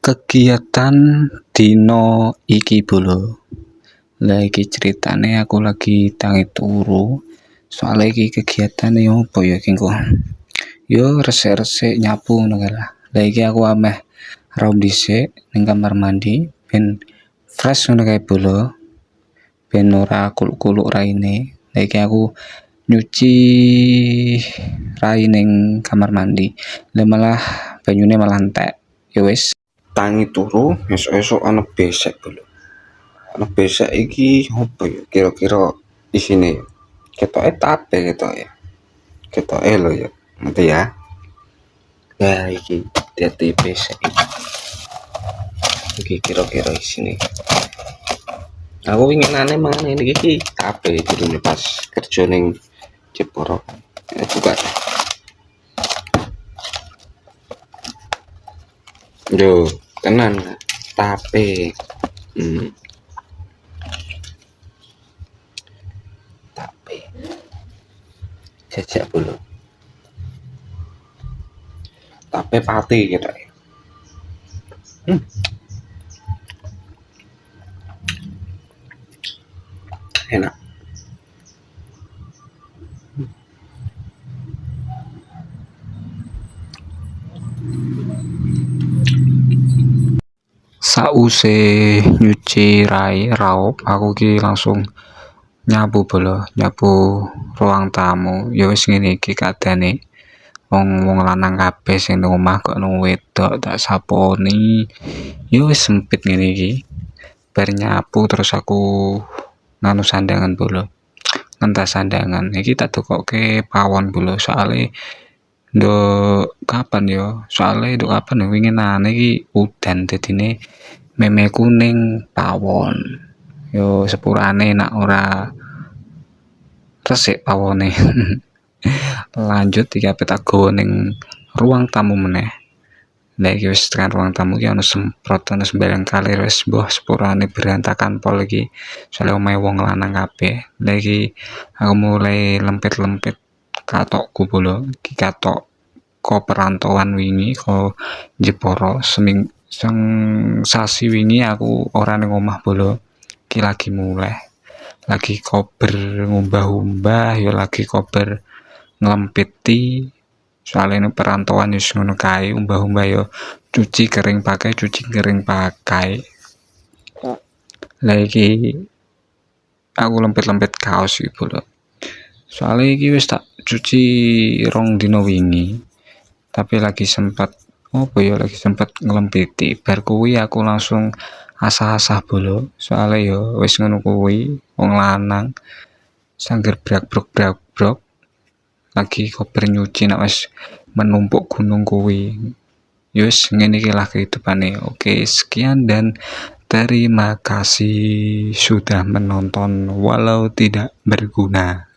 Kegiatan dino iki bolo. Lah iki ceritane aku lagi tangi turu. Soale iki kegiatane opo ya iki kok. Yo resik-resik nyapu ngono kae lah. Lah iki aku ameh raum dhisik ning kamar mandi ben fresh ngono kae bolo. Ben ora kuluk-kuluk raine. Lah iki aku nyuci rai ning kamar mandi. Lah malah banyune malah entek. Ya wis tangi turu esuk-esuk ana besek bolo. Ana besek iki opo ya kira-kira isine ya. Ketoke tape ketoke. Ketoke lho ya. Ngerti ya. Nah iki dadi besek iki kira-kira isine. Aku inginane mangan iki tape judune pas kerja ning Jepara. Buka. Yo, tenan tape. Tape. Jajak dulu. Tape pati gitu. Enak. Sause nyuci raup aku ki langsung nyapu bolo, nyapu ruang tamu. Ya wis ngene iki kadane wong lanang kabeh sing nang omah kok nang wedok tak saponi. Ya wis sempit ngene iki. Bar nyapu terus aku nganu sandangan bolo. Ngentas sandangan. Iki tak dukoke pawon bolo soale nduk kapan yo? Soale nduk kapan winginane iki udan dadine meme kuning pawon. Yo sepurane nak ora resik pawone. Lanjut iki ape tak gowo ning ruang tamu meneh. Lah iki wis tekan ruang tamu iki ana semprot ana sembarang kalir wis mbah sepurane berantakan pol iki. Soale omahe wong lanang kabeh. Lah iki aku mulai lempit-lempit katokku bolo. Iki katok ko perantauan wingi ko Jepara sasi wingi aku ora ning omah bolo. Iki lagi mulai. Lagi kober ngumbah-umbah ya lagi kober nglempiti soalnya perantauan wis ngono kae umbah-umbah ya cuci kering pakai lah iki aku lempit-lempit kaos iki bolo soalnya iki wis tak cuci rong dino wingi tapi lagi sempat nglempiti bar kuwi aku langsung asah-asah bolo soalnya ya wis ngono kuwi wong lanang sangger brag-brok lagi kober nyuci nak wis menumpuk gunung kuwi. Yus ngene iki lah kehidupane. Oke, sekian dan terima kasih sudah menonton walau tidak berguna.